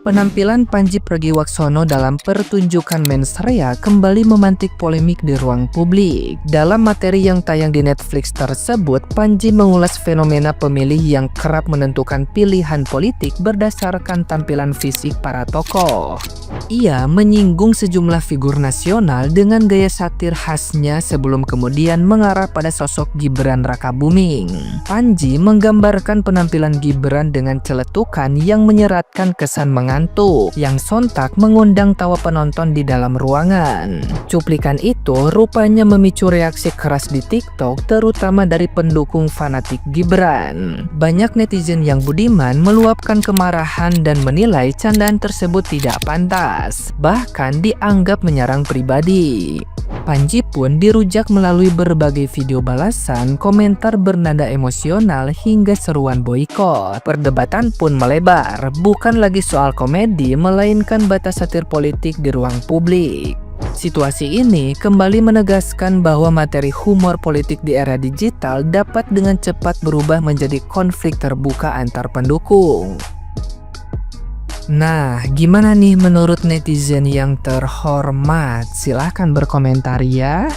Penampilan Pandji Pragiwaksono dalam pertunjukan mensrea kembali memantik polemik di ruang publik. Dalam materi yang tayang di Netflix tersebut, Pandji mengulas fenomena pemilih yang kerap menentukan pilihan politik berdasarkan tampilan fisik para tokoh. Ia menyinggung sejumlah figur nasional dengan gaya satir khasnya sebelum kemudian mengarah pada sosok Gibran Rakabuming. Pandji menggambarkan penampilan Gibran dengan celetukan yang menyeratkan kesan mengantuk, yang sontak mengundang tawa penonton di dalam ruangan. Cuplikan itu rupanya memicu reaksi keras di TikTok, terutama dari pendukung fanatik Gibran. Banyak netizen yang budiman meluapkan kemarahan dan menilai candaan tersebut tidak pantas, bahkan dianggap menyerang pribadi. Pandji pun dirujak melalui berbagai video balasan, komentar bernada emosional hingga seruan boikot. Perdebatan pun melebar, bukan lagi soal komedi, melainkan batas satir politik di ruang publik. Situasi ini kembali menegaskan bahwa materi humor politik di era digital dapat dengan cepat berubah menjadi konflik terbuka antar pendukung. Nah, gimana nih menurut netizen yang terhormat? Silahkan berkomentar ya.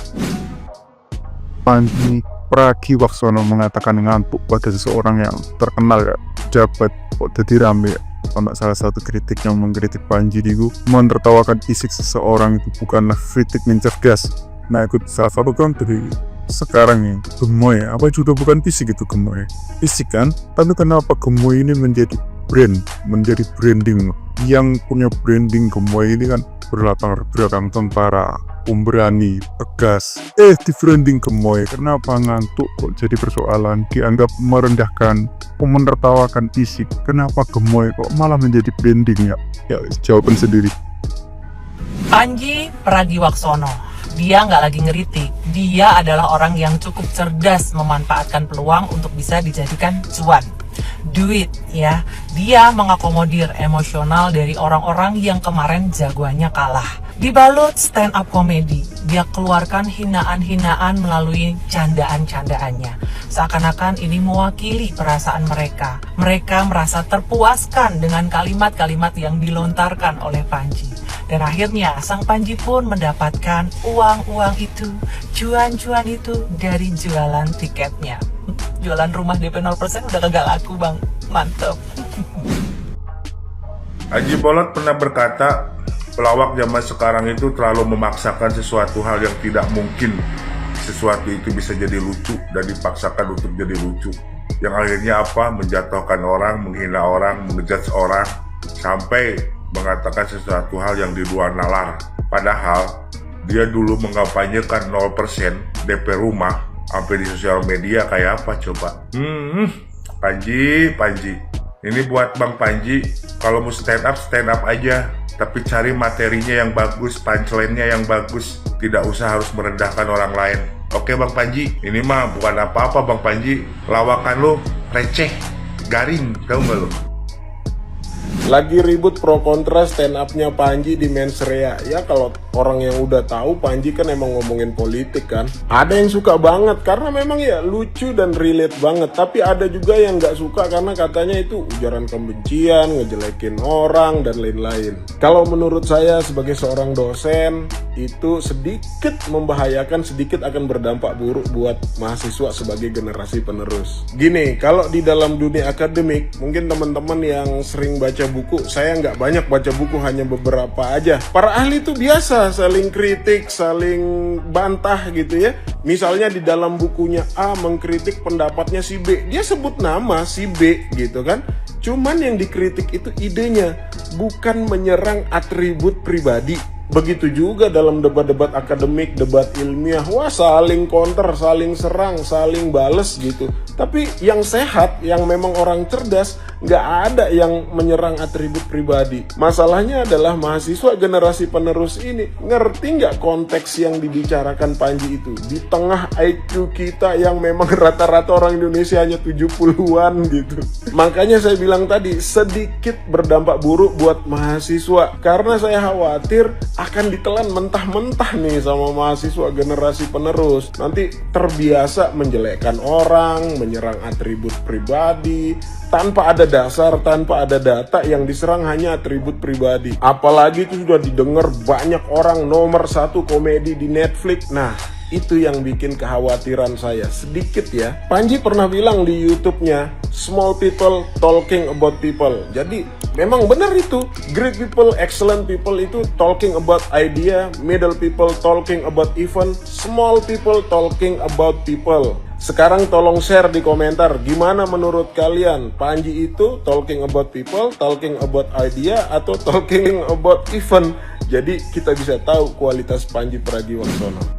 Pandji Pragiwaksono mengatakan ngantuk pada seseorang yang terkenal ya, jabat kok jadi rame ya. Sama salah satu kritik yang mengkritik Pandji itu menertawakan fisik seseorang itu bukanlah kritik mencerdas. Nah, ikut salah satu kan dari sekarang yang gemoy, apa juga bukan fisik itu gemoy, fisik kan, tapi kenapa gemoy ini menjadi branding. Yang punya branding gemoy ini kan berlatar belakang tentara, pemberani, tegas, di branding gemoy. Kenapa ngantuk kok jadi persoalan, dianggap merendahkan, menertawakan fisik. Kenapa gemoy kok malah menjadi branding ya? Ya, jawaban sendiri. Pandji Pragiwaksono, dia nggak lagi ngeritik, dia adalah orang yang cukup cerdas memanfaatkan peluang untuk bisa dijadikan cuan, duit ya. Dia mengakomodir emosional dari orang-orang yang kemarin jagoannya kalah. Dibalut stand up komedi, dia keluarkan hinaan-hinaan melalui candaan-candaannya. Seakan-akan ini mewakili perasaan mereka. Mereka merasa terpuaskan dengan kalimat-kalimat yang dilontarkan oleh Pandji. Dan akhirnya sang Pandji pun mendapatkan uang-uang itu, cuan-cuan itu dari jualan tiketnya. Jualan rumah DP 0% udah kagak laku bang, mantep. Haji Bolot pernah berkata, pelawak zaman sekarang itu terlalu memaksakan sesuatu hal yang tidak mungkin. Sesuatu itu bisa jadi lucu dan dipaksakan untuk jadi lucu. Yang akhirnya apa? Menjatuhkan orang, menghina orang, mengejudge orang, sampai mengatakan sesuatu hal yang di luar nalar. Padahal dia dulu mengkampanyekan 0% DP rumah, sampai di sosial media kayak apa coba? Pandji. Ini buat Bang Pandji, kalau mau stand up aja, tapi cari materinya yang bagus, punchline-nya yang bagus, tidak usah harus merendahkan orang lain. Oke Bang Pandji, ini mah bukan apa-apa Bang Pandji, lawakan lo receh, garing, tahu nggak lo? Lagi ribut pro kontra stand up-nya Pandji di mensrea. Ya kalau orang yang udah tahu Pandji kan emang ngomongin politik kan. Ada yang suka banget karena memang ya lucu dan relate banget. Tapi ada juga yang nggak suka karena katanya itu ujaran kebencian, ngejelekin orang dan lain-lain. Kalau menurut saya sebagai seorang dosen, itu sedikit membahayakan, sedikit akan berdampak buruk buat mahasiswa sebagai generasi penerus. Gini, kalau di dalam dunia akademik, mungkin teman-teman yang sering baca buku, saya nggak banyak baca buku, hanya beberapa aja. Para ahli itu biasa saling kritik, saling bantah gitu ya. Misalnya di dalam bukunya A mengkritik pendapatnya si B, dia sebut nama si B gitu kan. Cuman yang dikritik itu idenya, bukan menyerang atribut pribadi. Begitu juga dalam debat-debat akademik, debat ilmiah, wah saling counter, saling serang, saling bales gitu. Tapi yang sehat, yang memang orang cerdas, nggak ada yang menyerang atribut pribadi. Masalahnya adalah mahasiswa generasi penerus ini ngerti nggak konteks yang dibicarakan Pandji itu. Di tengah IQ kita yang memang rata-rata orang Indonesia hanya 70-an gitu. Makanya saya bilang tadi, sedikit berdampak buruk buat mahasiswa. Karena saya khawatir akan ditelan mentah-mentah nih sama mahasiswa generasi penerus. Nanti terbiasa menjelekkan orang, menyerang atribut pribadi, tanpa ada dasar, tanpa ada data, yang diserang hanya atribut pribadi. Apalagi itu sudah didengar banyak orang nomor 1 komedi di Netflix. Nah, itu yang bikin kekhawatiran saya sedikit ya. Panji pernah bilang di YouTube-nya, small people talking about people. Jadi memang benar itu. Great people, excellent people itu talking about idea, middle people talking about event, small people talking about people. Sekarang tolong share di komentar, gimana menurut kalian? Panji itu talking about people, talking about idea, atau talking about event? Jadi kita bisa tahu kualitas Pandji Pragiwaksono.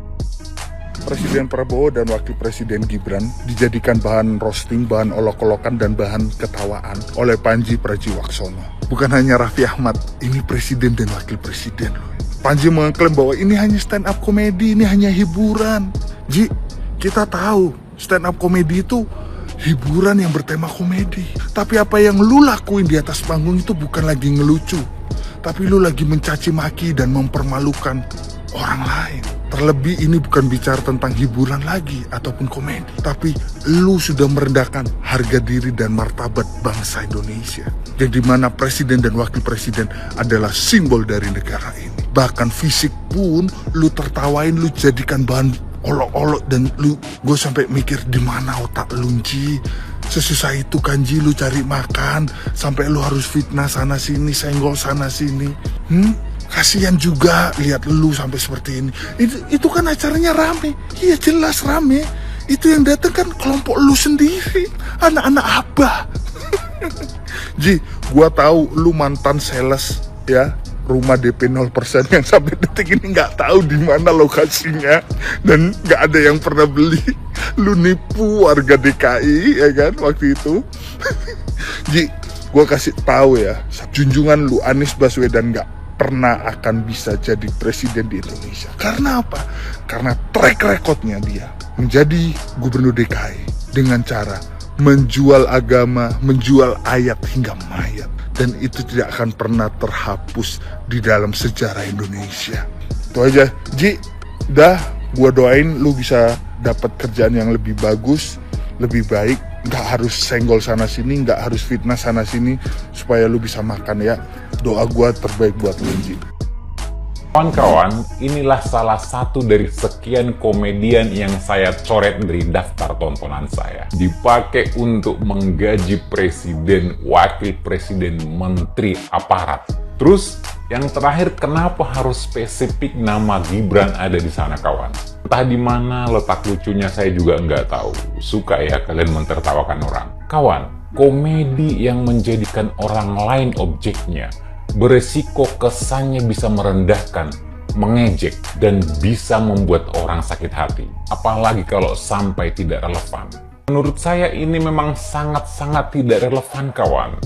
Presiden Prabowo dan Wakil Presiden Gibran dijadikan bahan roasting, bahan olok-olokan, dan bahan ketawaan oleh Pandji Pragiwaksono. Bukan hanya Raffi Ahmad, ini presiden dan wakil presiden loh. Pandji mengklaim bahwa ini hanya stand up komedi, ini hanya hiburan. Ji, kita tahu stand up komedi itu hiburan yang bertema komedi. Tapi apa yang lu lakuin di atas panggung itu bukan lagi ngelucu, tapi lu lagi mencaci maki dan mempermalukan orang lain. Terlebih ini bukan bicara tentang hiburan lagi ataupun komedi, tapi lu sudah merendahkan harga diri dan martabat bangsa Indonesia, yang dimana presiden dan wakil presiden adalah simbol dari negara ini. Bahkan fisik pun lu tertawain, lu jadikan bahan olok-olok, dan gue sampai mikir di mana otak lu, Ji? Sesusah itu kan, Ji, lu cari makan sampai lu harus fitnah sana sini, senggol sana sini. Kasihan juga lihat lu sampai seperti ini. Itu kan acaranya rame. Iya jelas rame. Itu yang datang kan kelompok lu sendiri, anak-anak abah. Ji, gua tahu lu mantan sales ya, rumah DP 0% yang sampai detik ini nggak tahu di mana lokasinya dan nggak ada yang pernah beli. Lu nipu warga DKI ya kan waktu itu. Ji, gua kasih tahu ya, junjungan lu Anies Baswedan nggak pernah akan bisa jadi presiden di Indonesia. Karena apa? Karena track recordnya dia menjadi gubernur DKI dengan cara menjual agama, menjual ayat hingga mayat. Dan itu tidak akan pernah terhapus di dalam sejarah Indonesia. Itu aja, Ji. Dah, gua doain lu bisa dapat kerjaan yang lebih bagus, lebih baik. Nggak harus senggol sana sini, nggak harus fitnah sana sini, supaya lu bisa makan ya. Doa gua terbaik buat lu, Ji. Kawan-kawan, inilah salah satu dari sekian komedian yang saya coret dari daftar tontonan saya. Dipakai untuk menggaji presiden, wakil presiden, menteri, aparat. Terus, yang terakhir, kenapa harus spesifik nama Gibran ada di sana, kawan? Entah di mana letak lucunya saya juga nggak tahu. Suka ya kalian mentertawakan orang. Kawan, komedi yang menjadikan orang lain objeknya beresiko kesannya bisa merendahkan, mengejek, dan bisa membuat orang sakit hati. Apalagi kalau sampai tidak relevan. Menurut saya ini memang sangat-sangat tidak relevan, kawan.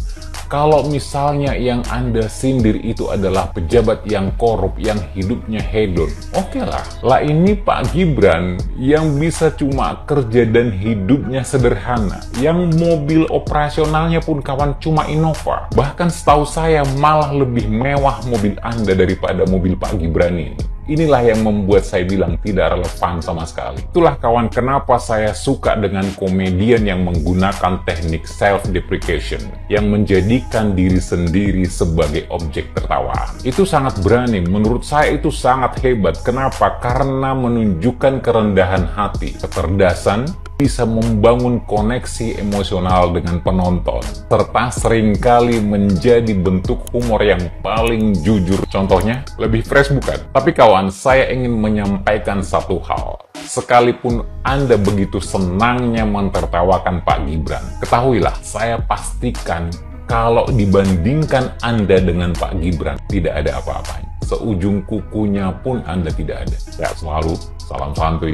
Kalau misalnya yang Anda sindir itu adalah pejabat yang korup, yang hidupnya hedon, oke lah. Lah ini Pak Gibran yang bisa cuma kerja dan hidupnya sederhana, yang mobil operasionalnya pun kawan cuma Innova. Bahkan setahu saya malah lebih mewah mobil Anda daripada mobil Pak Gibran ini. Inilah yang membuat saya bilang tidak relevan sama sekali. Itulah kawan kenapa saya suka dengan komedian yang menggunakan teknik self-deprecation, yang menjadikan diri sendiri sebagai objek tertawaan. Itu sangat berani, menurut saya itu sangat hebat. Kenapa? Karena menunjukkan kerendahan hati, kecerdasan, bisa membangun koneksi emosional dengan penonton, serta seringkali menjadi bentuk humor yang paling jujur. Contohnya, lebih fresh bukan? Tapi kawan, saya ingin menyampaikan satu hal. Sekalipun Anda begitu senangnya mentertawakan Pak Gibran, ketahuilah, saya pastikan kalau dibandingkan Anda dengan Pak Gibran, tidak ada apa-apanya. Seujung kukunya pun Anda tidak ada. Sehat selalu, salam santuy.